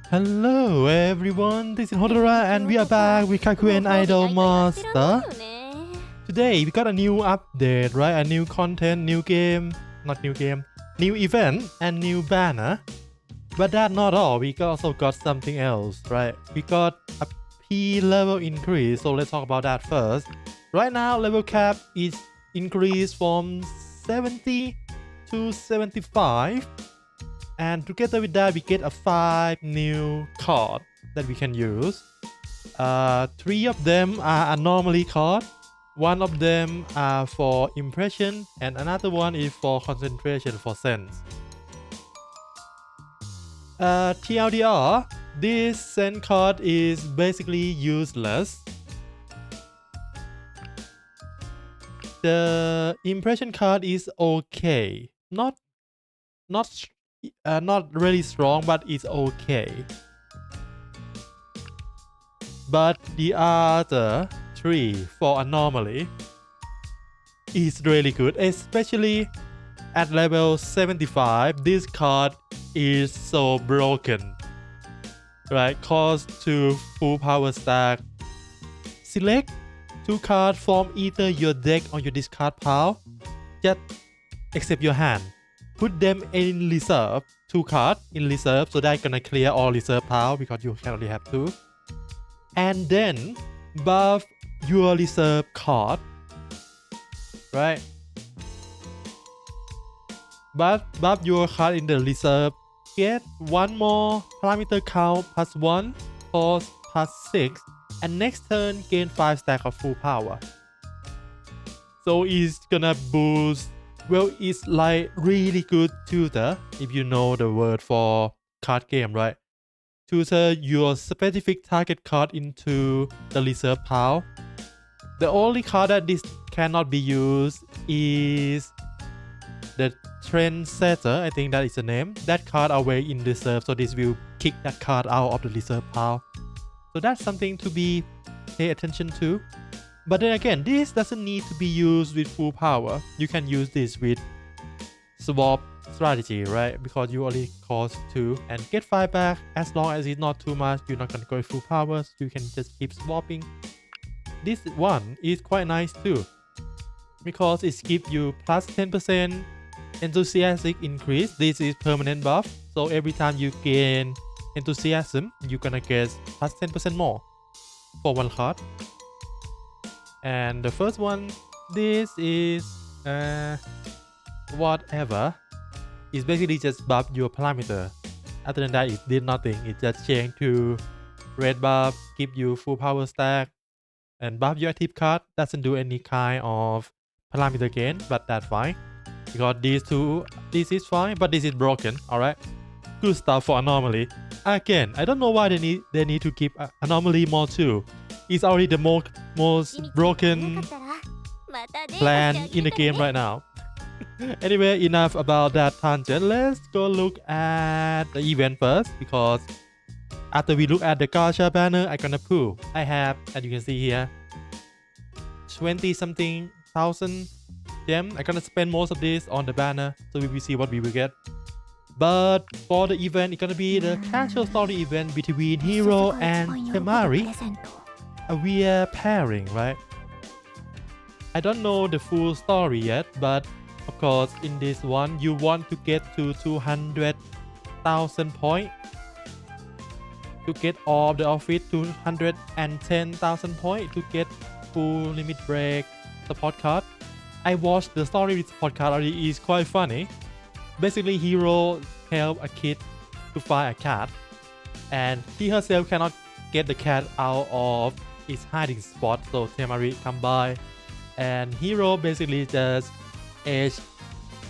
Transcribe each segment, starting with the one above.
Hello everyone, this is Hodora and we are back with Kaku and Idol Master. Today we got a new update, right? A new content, new game, not new game, new event and new banner. But that's not all, we also got something else, right? We got a P level increase, so let's talk about that first. Right now level cap is increased from 70 to 75. And together with that, we get a 5 new cards that we can use. 3 of them are anomaly cards. 1 of them are for impression, and another one is for concentration for sense. TLDR, this sense card is basically useless. The impression card is okay, not really strong, but it's okay. But the other 3 for anomaly is really good, especially at level 75. This card is so broken, right? Cost 2 full power stack. Select 2 cards from either your deck or your discard pile, just except your hand. Put them in reserve, 2 cards in reserve, so that's gonna clear all reserve pile because you can only have 2. And then buff your reserve card, right? But buff your card in the reserve, get 1 more parameter count plus 1, cost plus 6, and next turn gain 5 stack of full power. So it's gonna boost. Well, it's like really good tutor, if you know the word for card game, right? Tutor your specific target card into the reserve pile. The only card that this cannot be used is the Trendsetter, I think that is the name. That card away in reserve, so this will kick that card out of the reserve pile. So that's something to be pay attention to. But then again, this doesn't need to be used with full power. You can use this with swap strategy, right? Because you only cost 2 and get 5 back. As long as it's not too much, you're not gonna go with full power, so you can just keep swapping. This one is quite nice too, because it gives you plus 10% enthusiastic increase. This is permanent buff, so every time you gain enthusiasm, you're gonna get plus 10% more for 1 card. And the first one, this is whatever. It's basically just buff your parameter. Other than that, it did nothing. It just changed to red buff, give you full power stack, and buff your active card. Doesn't do any kind of parameter gain, but that's fine. Because these 2, this is fine, but this is broken. Alright, good stuff for anomaly. Again, I don't know why they need to keep anomaly more too. It's already the most broken plan in the game right now. Anyway, enough about that tangent. Let's go look at the event first, because after we look at the Gacha banner, I'm gonna pull. I have, as you can see here, 20 something thousand gems. I'm gonna spend most of this on the banner, so we will see what we will get. But for the event, it's gonna be the casual story event between Hiro and Temari. A weird pairing, right? I don't know the full story yet, but of course in this one you want to get to 200,000 points to get all the outfit, 210,000 points to get full limit break support card. I watched the story with support card already. Is quite funny. Basically, Hiro help a kid to find a cat, and she herself cannot get the cat out of its hiding spot, so Temari come by, and Hiro basically just asked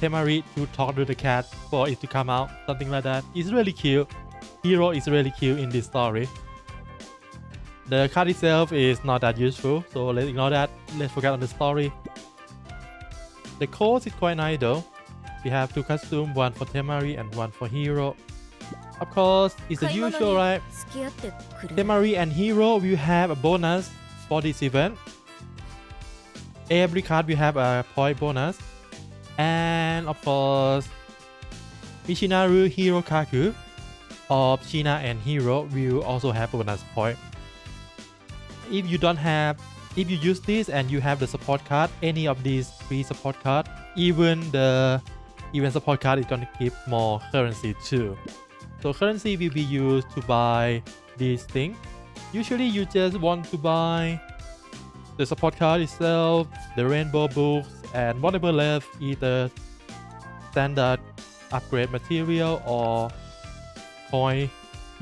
Temari to talk to the cat for it to come out, something like that. It's really cute. Hiro is really cute in this story. The card itself is not that useful, so let's ignore that. Let's focus on the story. The clothes is quite nice though. We have 2 costumes, 1 for Temari and 1 for Hiro. Of course, it's the usual, right? Temari and Hiro will have a bonus for this event. Every card will have a point bonus. And of course, Michinaru Hirokaku of China and Hiro will also have bonus point. If you use this and you have the support card, any of these 3 support card, even the event support card is gonna give more currency too. So currency will be used to buy these things. Usually you just want to buy the support card itself, the rainbow books, and whatever left, either standard upgrade material or coin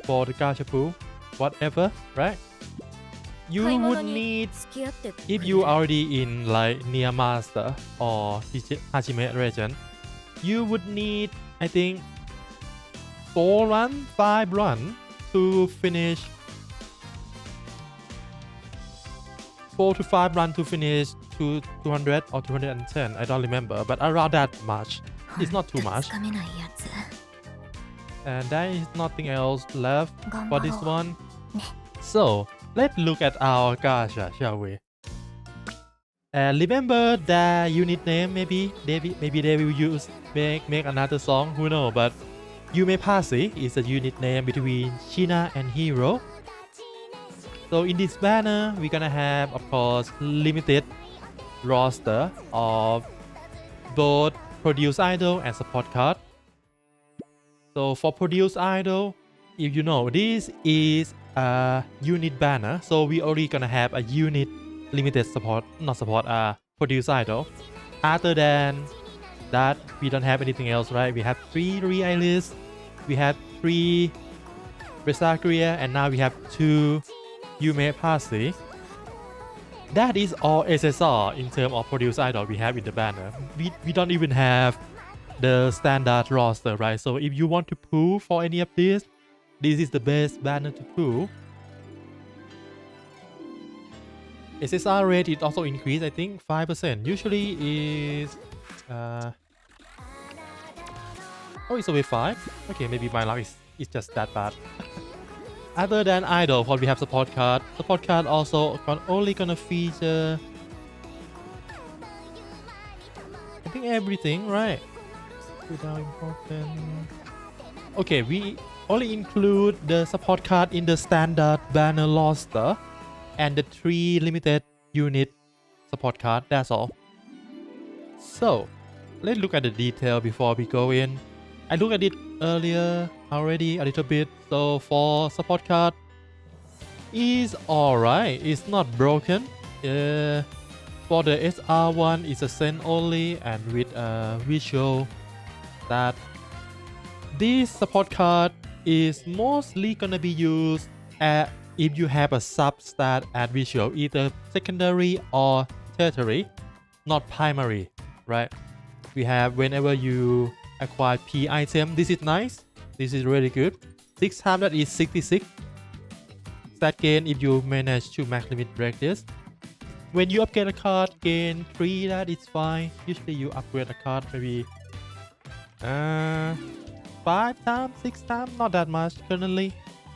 for the gacha pool, whatever, right? You would need, if you already in like near master or Hajime region, you would need, I think, 5 run to finish 4 to 5 run to finish to 200 or 210. I don't remember, but around that much. It's not too much. And there is nothing else left for this one. So let's look at our gacha, shall we? And remember the unit name. Maybe they will use make another song. Who knows? But Yume Pasi is a unit name between China and Hiro. So in this banner, we're gonna have, of course, limited roster of both produce idol and support card. So for produce idol, if you know, this is a unit banner. So we already gonna have a unit limited support, produce idol. Other than that, we don't have anything else, right? We have 3 re-eyelids, we have 3 Resagria, and now we have 2 Yume Pasi. That is all SSR in terms of produce idol we have in the banner. We don't even have the standard roster, right? So if you want to pull for any of this is the best banner to pull. SSR rate is also increased, I think 5%. Usually is it's always 5. Okay, maybe my luck is just that bad. Other than idol, what we have support card. Support card also only gonna feature, I think, everything, right? Without important. Okay, we only include the support card in the standard banner roster and the 3 limited unit support card. That's all. So let's look at the detail before we go in. I looked at it earlier already a little bit. So for support card is alright. It's not broken. For the SR1 it's a send only, and with a visual that this support card is mostly gonna be used if you have a sub-stat at visual, either secondary or tertiary, not primary, right? We have whenever you acquire P item. This is nice. This is really good. 6 times that is 66 stat gain if you manage to max limit break this. When you upgrade a card, gain 3, that is fine. Usually you upgrade a card maybe 5 times, 6 times, not that much currently.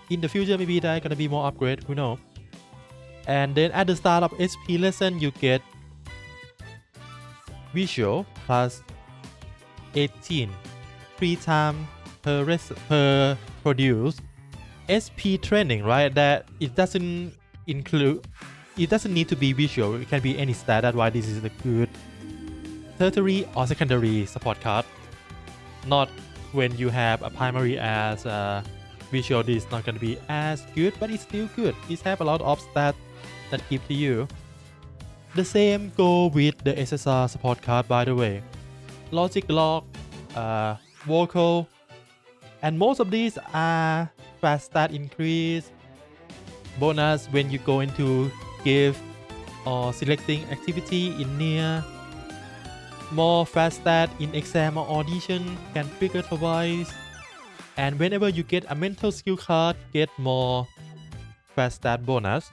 In the future maybe there gonna be more upgrade, who knows. And then at the start of SP lesson you get visual plus 18, 3 times per produce. SP training, right? That it doesn't need to be visual. It can be any stat. That's why this is a good tertiary or secondary support card. Not when you have a primary as visual. This is not going to be as good, but it's still good. It have a lot of stats that give to you. The same go with the SSR support card, by the way. Logic lock, vocal, and most of these are fast stat increase, bonus when you go into give or selecting activity in near, more fast stat in exam or audition can trigger twice, and whenever you get a mental skill card, get more fast stat bonus.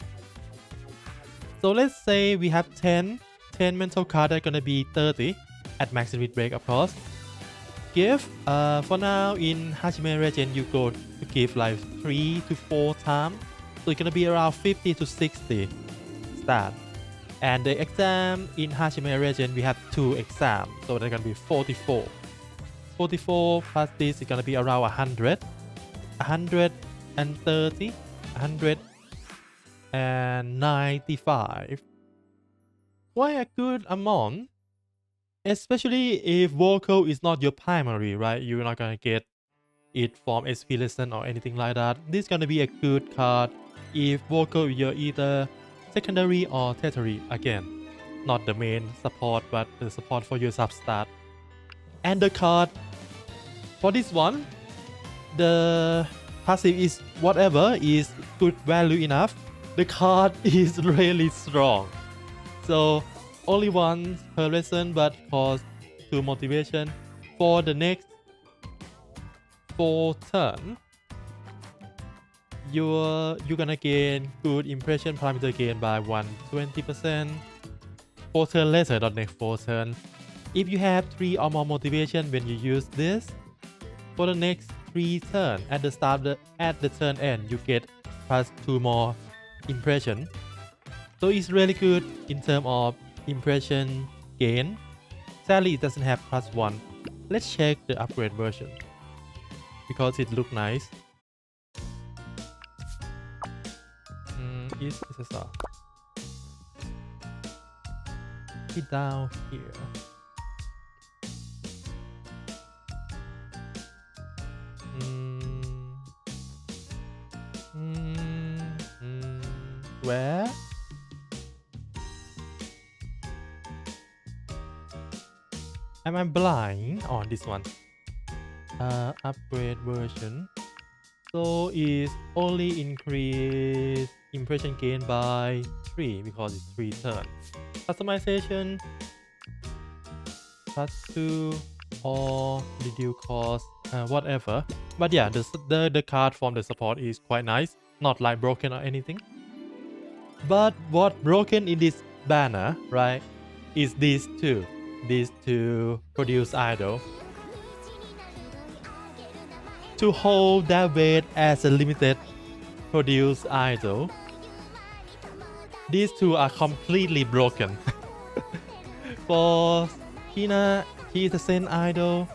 So let's say we have 10 mental cards, are gonna be 30 at max limit break, of course. Give for now in Hajime region you go to give like 3 to 4 times, so it's gonna be around 50 to 60 stat. And the exam in Hajime region we have 2 exams, so they're gonna be 44 plus this is gonna be around 100. 130, 195. Quite a good amount, especially if vocal is not your primary, right? You're not gonna get it from SP lesson or anything like that. This is gonna be a good card if vocal you're either secondary or tertiary, again not the main support but the support for your substat. And the card for this one, the passive is whatever is good value enough. The card is really strong, so only once per lesson but cost 2 motivation. For the next 4 turn, you're gonna gain good impression parameter gain by 120%. 4 turn later, not next 4 turn. If you have 3 or more motivation when you use this, for the next 3 turn at the start at the turn end, you get plus 2 more impression. So it's really good in terms of impression gain. Sadly, it doesn't have plus 1. Let's check the upgrade version because it looks nice. Is SSR. It down here. Where? Am I blind on this one? Upgrade version. So it's only increase impression gain by 3 because it's 3 turn. Customization plus 2 or reduce cost, whatever. But yeah, the card from the support is quite nice, not like broken or anything. But what broken in this banner, right, is these two produce idol. To hold that weight as a limited produce idol, these two are completely broken. For Hina, she is the same idol.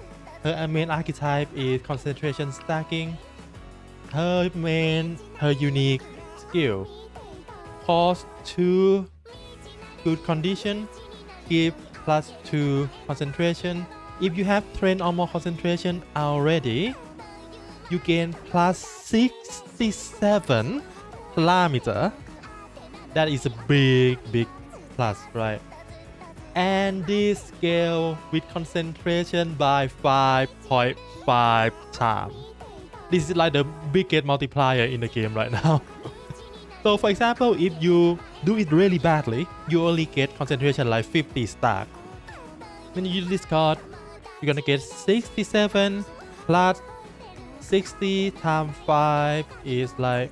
Her main archetype is concentration stacking. Her unique skill cost 2 good condition, give plus 2 concentration. If you have 10 or more concentration already, you gain plus 67 parameter. That is a big plus, right? And this scale with concentration by 5.5 times. This is like the biggest multiplier in the game right now. So for example, if you do it really badly, you only get concentration like 50 stack. When you use this card, you're gonna get 67 plus 60 times 5 is like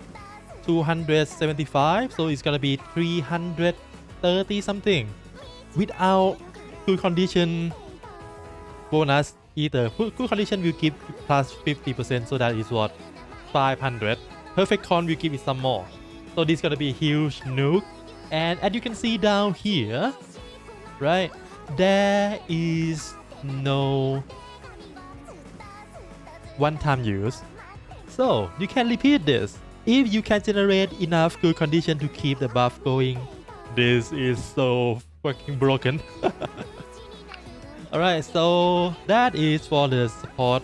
275, so it's gonna be 330 something without good condition bonus either. Good condition will give plus 50%, so that is what 500. Perfect con will give it some more, so this is gonna be a huge nuke. And as you can see down here, right, there is no one-time use, so you can repeat this if you can generate enough good condition to keep the buff going. This is so fucking broken. Alright, so that is for the support,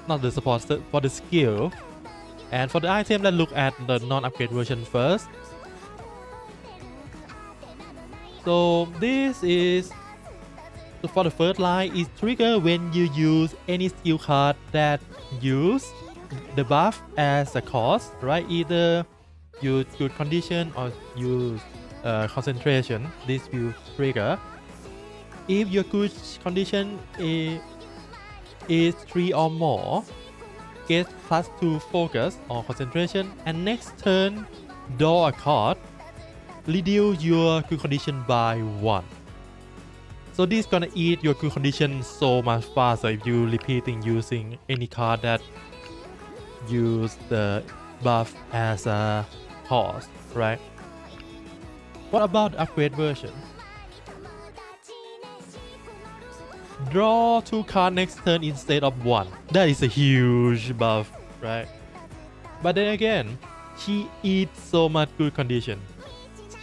not the support, for the skill. And for the item, let's look at the non-upgrade version first. So this is, so for the first line, is trigger when you use any skill card that use the buff as a cost, right? Either use good condition or use concentration. This will trigger. If your good condition is 3 or more, get plus 2 focus or concentration, and next turn draw a card, reduce your good condition by 1. So this is gonna eat your good condition so much faster if you repeating using any card that use the buff as a cost, right? What about the upgrade version? Draw 2 cards next turn instead of 1. That is a huge buff, right? But then again, she eats so much good condition.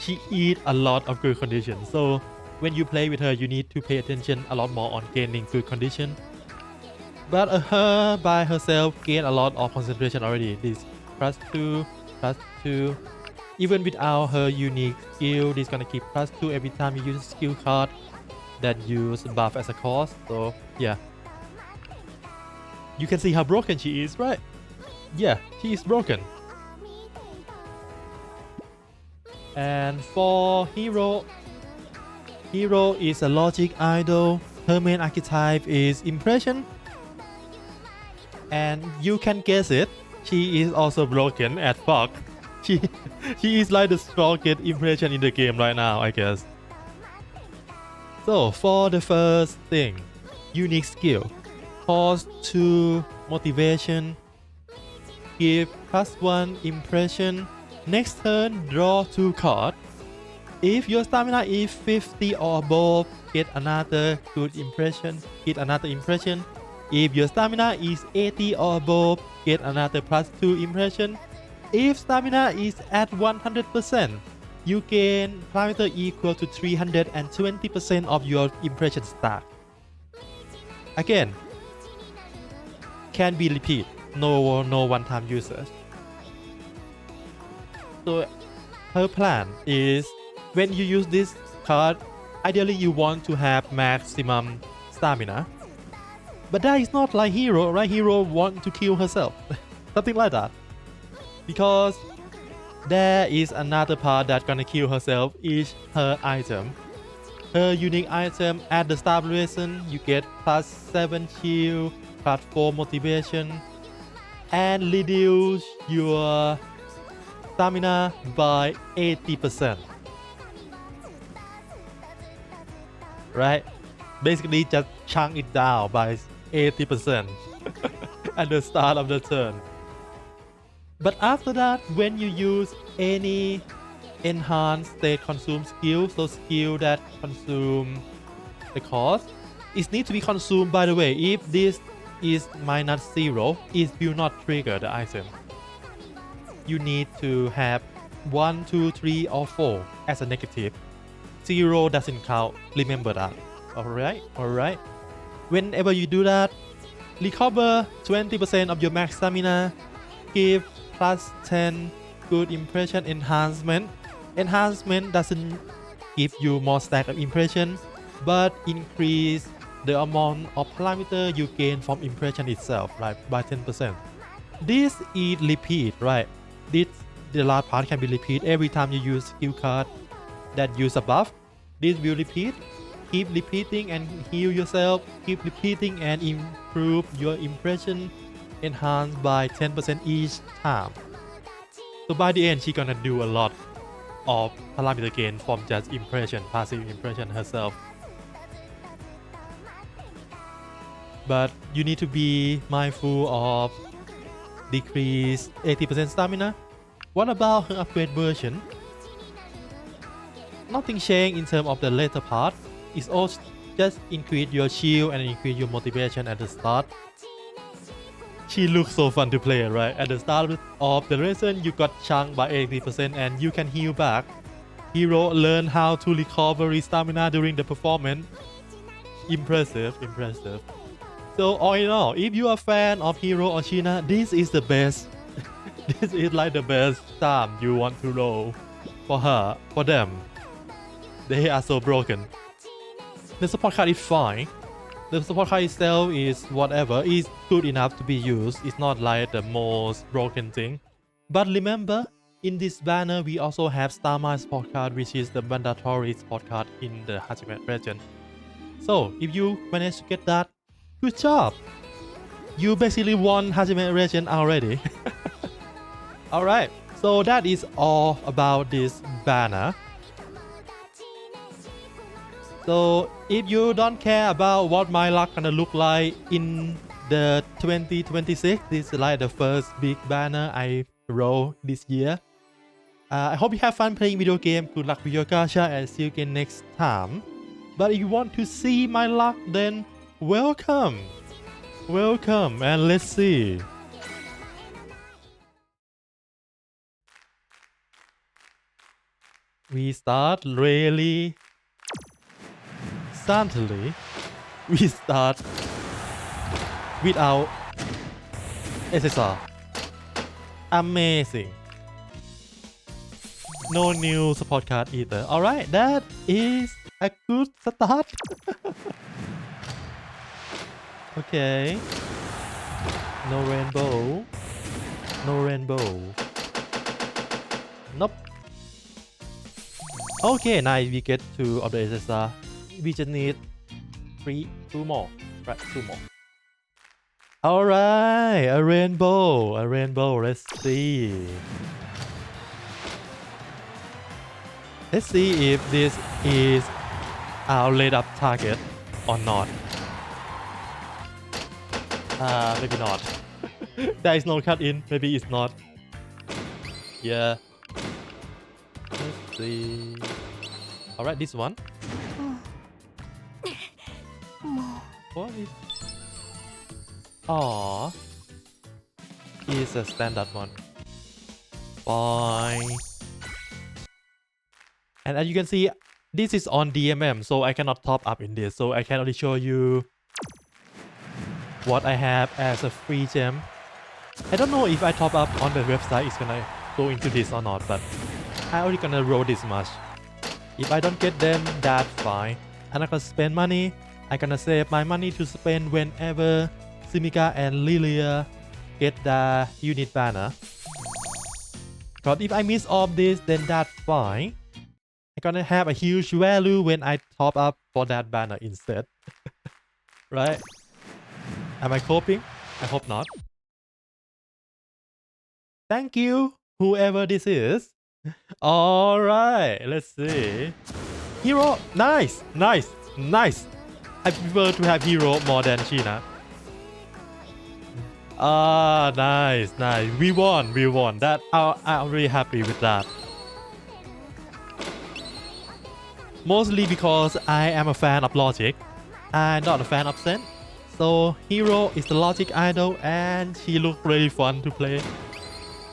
She eat a lot of good condition. So when you play with her, you need to pay attention a lot more on gaining good condition. But her by herself gain a lot of concentration already. This +2, +2. Even without her unique skill, this gonna keep +2 every time you use a skill card that use buff as a cost. So yeah, you can see how broken she is, right? Yeah, she is broken. And for Hiro, Hiro is a logic idol. Her main archetype is impression. And you can guess it, she is also broken as fuck. She is like the strongest impression in the game right now, I guess. So for the first thing, unique skill, cost 2 motivation, give +1 impression. Next turn, draw 2 cards. If your stamina is 50 or above, get another good impression, get another impression. If your stamina is 80 or above, get another +2 impression. If stamina is at 100%, you gain parameter equal to 320% of your impression stack. Again, can be repeat, no one-time usage. So her plan is when you use this card, ideally you want to have maximum stamina. But that is not like Hiro, right? Hiro want to kill herself. Something like that. Because there is another part that's gonna kill herself is her item. Her unique item at the start of the lesson, you get +7 shield, +4 motivation, and reduce your stamina by 80%. Right? Basically just chunk it down by 80% at the start of the turn. But after that, when you use any enhanced state consume skill, so skill that consume the cost, it needs to be consumed. By the way, if this is -0, it will not trigger the item. You need to have 1, 2, 3, or 4 as a negative. 0 doesn't count. Remember that. Alright. Whenever you do that, recover 20% of your max stamina. Give +10 good impression enhancement. Enhancement doesn't give you more stack of impression, but increase the amount of parameter you gain from impression itself, right, by 10%. This is repeat, right? The last part can be repeat every time you use skill card that use a buff. This will repeat. Keep repeating and heal yourself. Keep repeating and improve your impression enhanced by 10% each time. So by the end, she's gonna do a lot of parameter gain from just impression, passive impression herself. But you need to be mindful of decrease 80% stamina. What about her upgrade version? Nothing changed in terms of the later part. It's all just increase your shield and increase your motivation at the start. She looks so fun to play, right? At the start of the lesson, you got chunked by 80% and you can heal back. Hiro learned how to recover his stamina during the performance. Impressive. So all in all, if you are a fan of Hiro or Shina, this is the best. This is like the best time you want to roll for her, for them. They are so broken. The support card is fine. The support card itself is whatever, is good enough to be used. It's not like the most broken thing. But remember, in this banner we also have Starmine support card, which is the mandatory support card in the Hajime region. So if you manage to get that, good job! You basically won Hajime region already. Alright, so that is all about this banner. So if you don't care about what my luck gonna look like in the 2026, this is like the first big banner I roll this year. I hope you have fun playing video game. Good luck with your gacha and see you again next time. But if you want to see my luck, then welcome and let's see. we start really suddenly. We start without SSR. Amazing. No new support card either. Alright, that is a good start. Okay. No rainbow. No rainbow. Nope. Okay, nice. We get 2 of the SSR. We just need 2 more. Right, 2 more. Alright, a rainbow. A rainbow. Let's see. Let's see if this is our laid up target or not. Maybe not. There is no cut in. Maybe it's not. Yeah. Let's see. Alright, this one. What is... Aww. It's a standard one. Fine. And as you can see, this is on DMM, so I cannot top up in this. So I can only show you what I have as a free gem. I don't know if I top up on the website it's gonna go into this or not, but I only gonna roll this much. If I don't get them, that's fine. I'm not gonna spend money. I'm gonna save my money to spend whenever Sumika and Lilia get the unit banner. But if I miss all of this, then that's fine. I'm gonna have a huge value when I top up for that banner instead. Right? Am I coping? I hope not. Thank you, whoever this is. Alright, let's see. Hiro, nice, nice, nice. I prefer to have Hiro more than Sheena. Ah, nice, nice. We won. That I'm really happy with that. Mostly because I am a fan of Logic. I'm not a fan of Sen. So Hiro is the Logic idol and she looked really fun to play.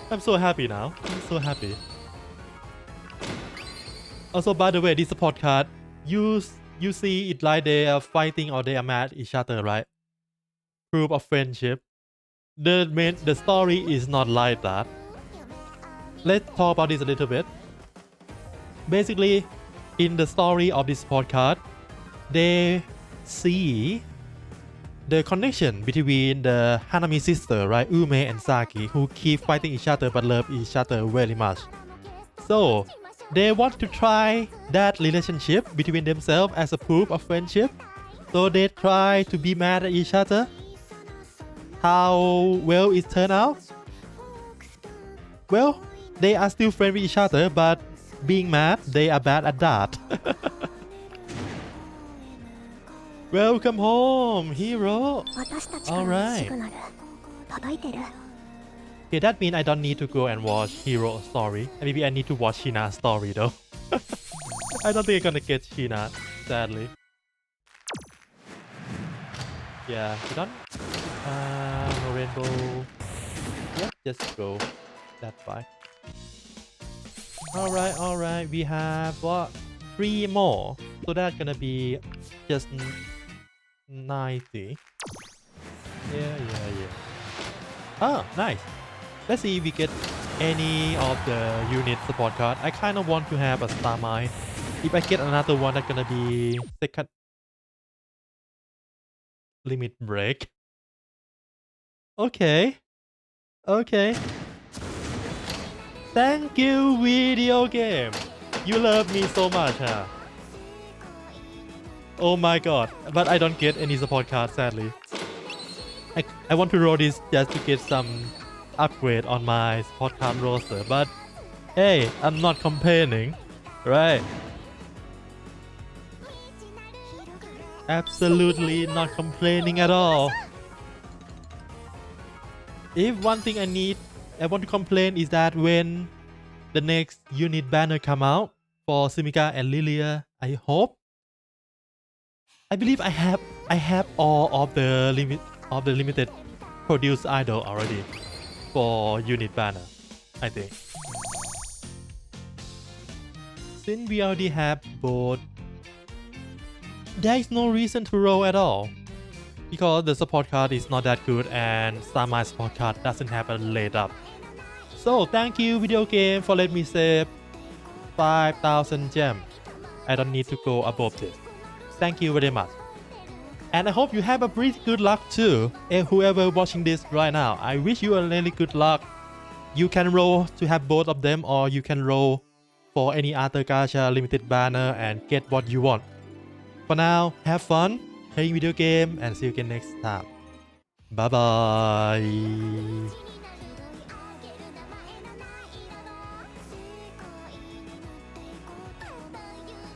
I'm so happy now. I'm so happy. Also, by the way, this support card, you see it like they are fighting or they are mad at each other, right? Proof of friendship. The story is not like that. Let's talk about this a little bit. Basically, in the story of this support card, they see the connection between the Hanami sister, right, Ume and Saki, who keep fighting each other but love each other very much. So they want to try that relationship between themselves as a proof of friendship. So they try to be mad at each other. How well it turned out? Well, they are still friends with each other, but being mad, they are bad at that. Welcome home, Hiro. Alright. Okay, that means I don't need to go and watch Hiro's story. Maybe I need to watch Shina's story though. I don't think I'm gonna get Shina, sadly. Yeah, you done? No rainbow. Yeah, just go. That's fine. Alright. We have what? 3 more. So that's gonna be just 90. Yeah. Oh, nice. Let's see if we get any of the unit support card. I kind of want to have a star mine. If I get another one, that's gonna be second limit break. Okay. Thank you, video game. You love me so much, huh? Oh my god. But I don't get any support card, sadly. I want to roll this just to get some upgrade on my support card roster. But hey, I'm not complaining, right? Absolutely not complaining at all. If one thing I want to complain is that when the next unit banner come out for Sumika and Lilia, I believe I have all of the limited produced idol already for unit banner, I think. since we already have both, there is no reason to roll at all. Because the support card is not that good and Samai support card doesn't have a lead up. So thank you video game for letting me save 5,000 gems. I don't need to go above this. Thank you very much. And I hope you have a pretty good luck too. And whoever watching this right now, I wish you a really good luck. You can roll to have both of them, or you can roll for any other gacha limited banner and get what you want. For now, have fun playing video game and see you again next time. Bye bye.